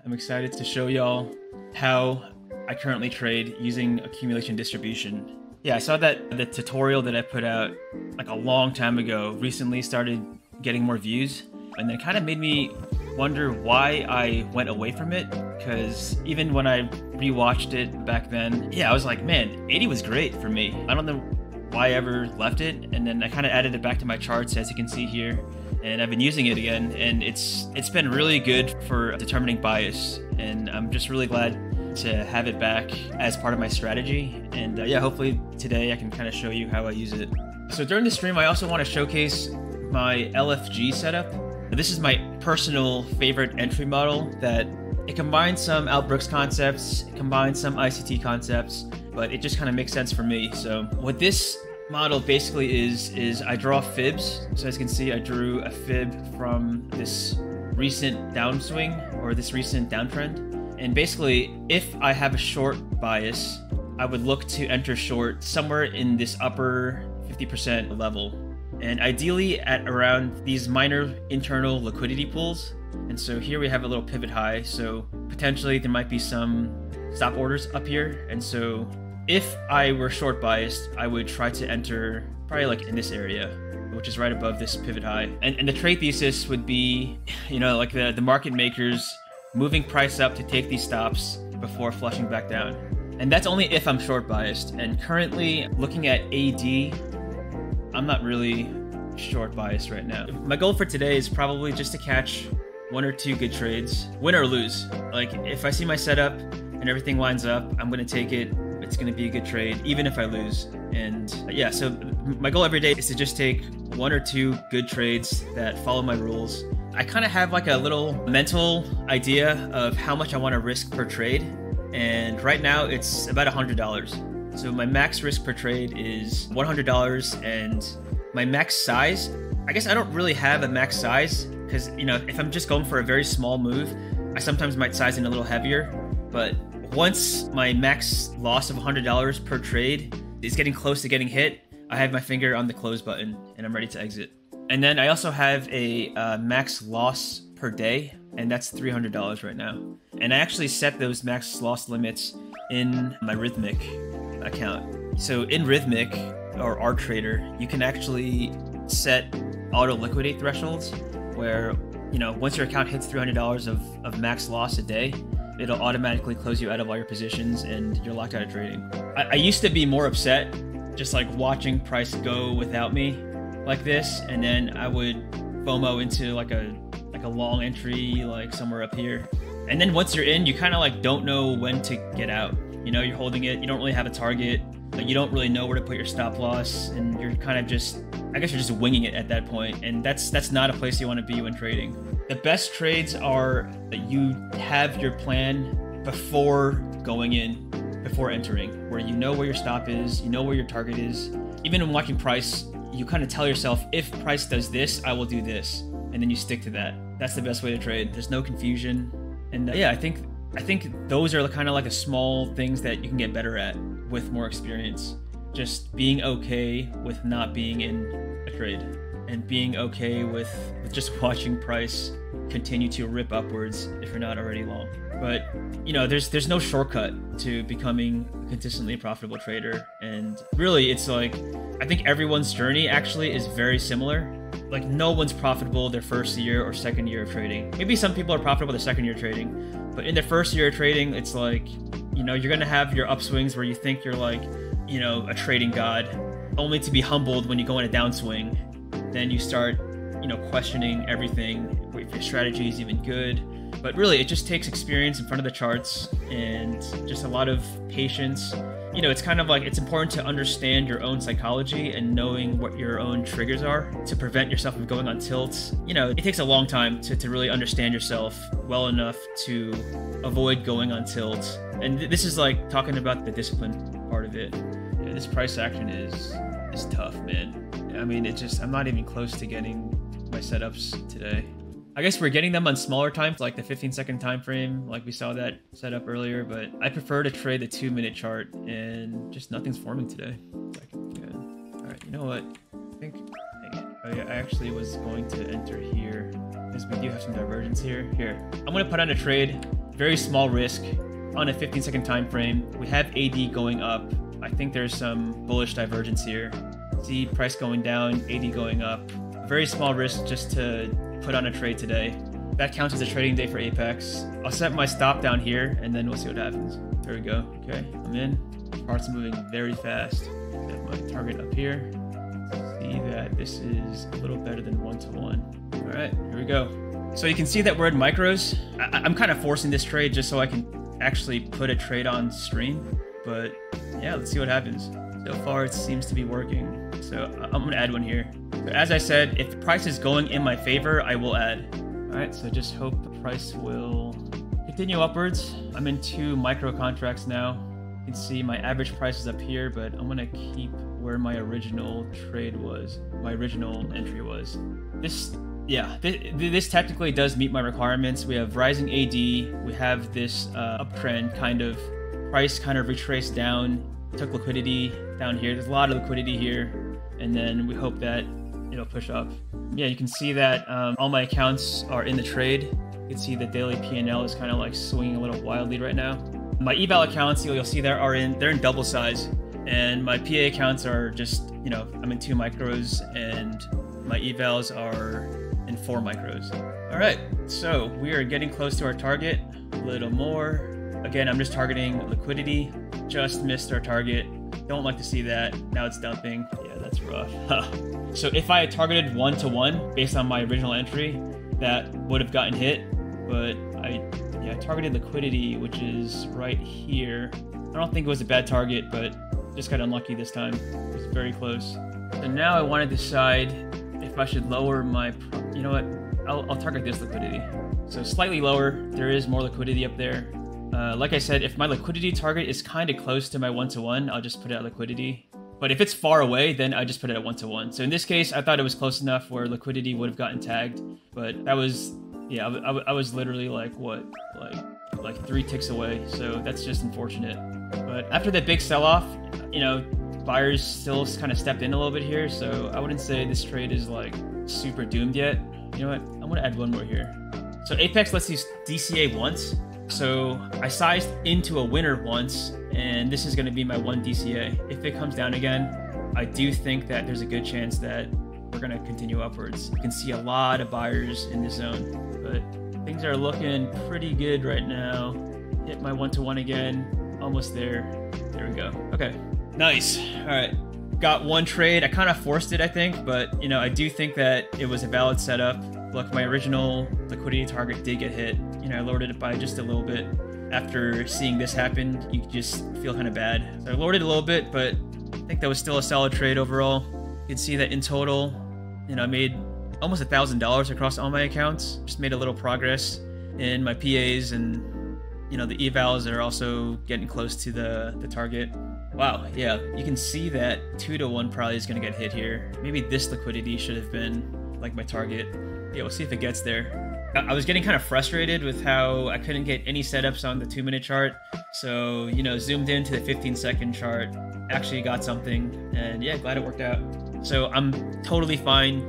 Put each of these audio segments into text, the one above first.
I'm excited to show y'all how I currently trade using accumulation distribution. Yeah, I saw that the tutorial that I put out like a long time ago recently started getting more views, and then it kind of made me wonder why I went away from it, because even when I rewatched it back then, yeah, I was like, man, 80 was great for me. I don't know why I ever left it, and then I kind of added it back to my charts, as you can see here, and I've been using it again, and it's been really good for determining bias, and I'm just really glad to have it back as part of my strategy. And yeah, hopefully today I can kind of show you how I use it. So during the stream, I also want to showcase my LFG setup. This is my personal favorite entry model that it combines some Albrecht's concepts, it combines some ICT concepts, but it just kind of makes sense for me. So what this model basically is I draw fibs. So as you can see, I drew a fib from this recent downswing or this recent downtrend. And basically, if I have a short bias, I would look to enter short somewhere in this upper 50% level. And ideally at around these minor internal liquidity pools. And so here we have a little pivot high. So potentially there might be some stop orders up here. And so if I were short biased, I would try to enter probably like in this area, which is right above this pivot high. And the trade thesis would be, you know, like the market makers moving price up to take these stops before flushing back down. And that's only if I'm short biased. And currently looking at AD, I'm not really short biased right now. My goal for today is probably just to catch one or two good trades, win or lose. Like if I see my setup and everything lines up, I'm gonna take it. It's gonna be a good trade, even if I lose. And yeah, so my goal every day is to just take one or two good trades that follow my rules. I kind of have like a little mental idea of how much I want to risk per trade. And right now it's about $100. So my max risk per trade is $100, and my max size, I guess I don't really have a max size, because, you know, if I'm just going for a very small move, I sometimes might size in a little heavier. But once my max loss of $100 per trade is getting close to getting hit, I have my finger on the close button and I'm ready to exit. And then I also have a max loss per day, and that's $300 right now. And I actually set those max loss limits in my Rhythmic account. So in Rhythmic or RTrader, you can actually set auto liquidate thresholds where, you know, once your account hits $300 of max loss a day, it'll automatically close you out of all your positions and you're locked out of trading. I used to be more upset just like watching price go without me like this, and then I would FOMO into like a long entry like somewhere up here. And then once you're in, you kind of like don't know when to get out. You know, you're holding it, you don't really have a target, like you don't really know where to put your stop loss, and you're kind of just, I guess you're just winging it at that point, and that's not a place you want to be when trading. The best trades are that you have your plan before going in, before entering, where you know where your stop is, you know where your target is. Even when watching price, you kind of tell yourself, if price does this, I will do this, and then you stick to that. That's the best way to trade. There's no confusion. And yeah, I think those are kind of like the small things that you can get better at with more experience. Just being okay with not being in a trade, and being okay with just watching price continue to rip upwards if you're not already long. But you know, there's no shortcut to becoming a consistently profitable trader. And really, it's like, I think everyone's journey actually is very similar. Like no one's profitable their first year or second year of trading. Maybe some people are profitable their second year trading, but in their first year of trading, it's like, you know, you're gonna have your upswings where you think you're like, you know, a trading god, only to be humbled when you go in a downswing. Then you start, you know, questioning everything, if your strategy is even good. But really, it just takes experience in front of the charts and just a lot of patience. You know, it's kind of like, it's important to understand your own psychology and knowing what your own triggers are to prevent yourself from going on tilts. You know, it takes a long time to really understand yourself well enough to avoid going on tilts. And this is like talking about the discipline part of it. Yeah, this price action is tough, man. I mean, I'm not even close to getting my setups today. I guess we're getting them on smaller times, like the 15-second time frame, like we saw that set up earlier, but I prefer to trade the 2-minute chart, and just nothing's forming today. All right, you know what? I think, oh yeah, I actually was going to enter here, because we do have some divergence here. I'm gonna put on a trade very small risk on a 15-second time frame. We have AD going up. I think there's some bullish divergence here. See price going down, AD going up. Very small risk just to put on a trade today. That counts as a trading day for Apex. I'll set my stop down here and then we'll see what happens. There we go. Okay, I'm in. Chart's moving very fast. Set my target up here. See that this is a little better than 1-to-1. All right, here we go. So you can see that we're in micros. I'm kind of forcing this trade just so I can actually put a trade on stream. But yeah, let's see what happens. So far, it seems to be working. So I'm gonna add one here. So as I said, if the price is going in my favor, I will add. All right, so just hope the price will continue upwards. I'm in 2 micro contracts now. You can see my average price is up here, but I'm gonna keep where my original trade was, my original entry was. This technically does meet my requirements. We have rising AD, we have this uptrend kind of, price kind of retraced down, took liquidity down here. There's a lot of liquidity here, and then we hope that it'll push up. Yeah, you can see that all my accounts are in the trade. You can see the daily P&L is kind of like swinging a little wildly right now. My eval accounts, you'll see they're in double size, and my PA accounts are just, I'm in 2 micros, and my evals are in 4 micros. All right, so we are getting close to our target, a little more. Again, I'm just targeting liquidity. Just missed our target. Don't like to see that. Now it's dumping. Yeah, that's rough. So if I had targeted 1-to-1 based on my original entry, that would have gotten hit. But I targeted liquidity, which is right here. I don't think it was a bad target, but just got unlucky this time. It was very close. So now I want to decide if I should lower my, you know what? I'll target this liquidity. So slightly lower. There is more liquidity up there. Like I said, if my liquidity target is kind of close to my 1-to-1, I'll just put it at liquidity. But if it's far away, then I just put it at 1-to-1. So in this case, I thought it was close enough where liquidity would have gotten tagged. But that was, yeah, I was literally like, what? Like 3 ticks away. So that's just unfortunate. But after that big sell-off, buyers still kind of stepped in a little bit here. So I wouldn't say this trade is like super doomed yet. You know what? I'm going to add one more here. So Apex lets you DCA once. So I sized into a winner once, and this is going to be my 1 DCA. If it comes down again, I do think that there's a good chance that we're going to continue upwards. You can see a lot of buyers in this zone, but things are looking pretty good right now. Hit my 1-to-1 again, almost there. There we go. Okay, nice. All right, got 1 trade. I kind of forced it, I think, but I do think that it was a valid setup. Look, my original liquidity target did get hit. I lowered it by just a little bit. After seeing this happen, you just feel kind of bad. So I lowered it a little bit, but I think that was still a solid trade overall. You can see that in total, I made almost $1,000 across all my accounts. Just made a little progress in my PAs, and the evals are also getting close to the target. Wow, yeah, you can see that 2-to-1 probably is going to get hit here. Maybe this liquidity should have been like my target. Yeah, we'll see if it gets there. I was getting kind of frustrated with how I couldn't get any setups on the 2-minute chart. So, zoomed into the 15-second chart, actually got something, and yeah, glad it worked out. So I'm totally fine,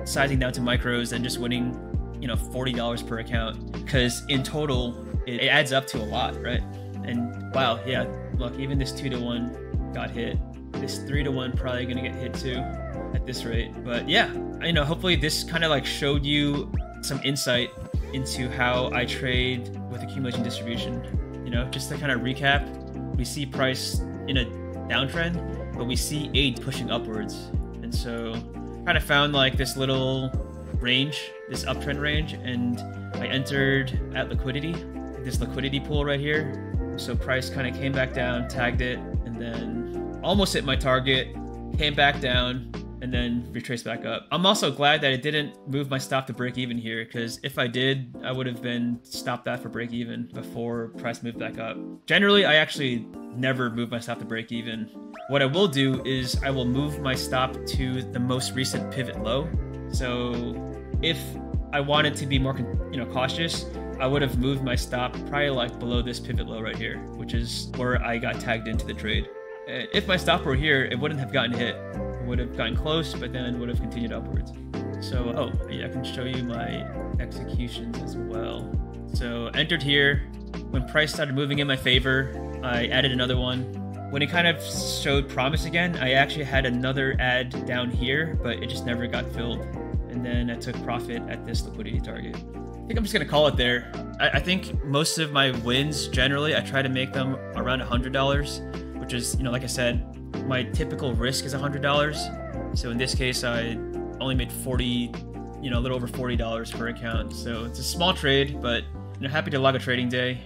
sizing down to micros and just winning, $40 per account, because in total, it adds up to a lot, right? And wow, yeah, look, even this 2-to-1 got hit. This 3-to-1 probably gonna get hit too at this rate. But yeah, hopefully this kind of like showed you some insight into how I trade with accumulation distribution. Just to kind of recap, we see price in a downtrend, but we see AID pushing upwards. And so kind of found like this little range, this uptrend range, and I entered at liquidity, this liquidity pool right here. So price kind of came back down, tagged it, and then almost hit my target, came back down, and then retrace back up. I'm also glad that it didn't move my stop to break even here, because if I did, I would have been stopped that for break even before price moved back up. Generally, I actually never move my stop to break even. What I will do is I will move my stop to the most recent pivot low. So if I wanted to be more cautious, I would have moved my stop probably like below this pivot low right here, which is where I got tagged into the trade. If my stop were here, it wouldn't have gotten hit. Would have gotten close, but then would have continued upwards. So, oh, yeah, I can show you my executions as well. So entered here. When price started moving in my favor, I added another one. When it kind of showed promise again, I actually had another ad down here, but it just never got filled. And then I took profit at this liquidity target. I think I'm just gonna call it there. I think most of my wins, generally, I try to make them around $100, which is, like I said, my typical risk is $100. So in this case, I only made 40, a little over $40 per account. So it's a small trade, but happy to log a trading day.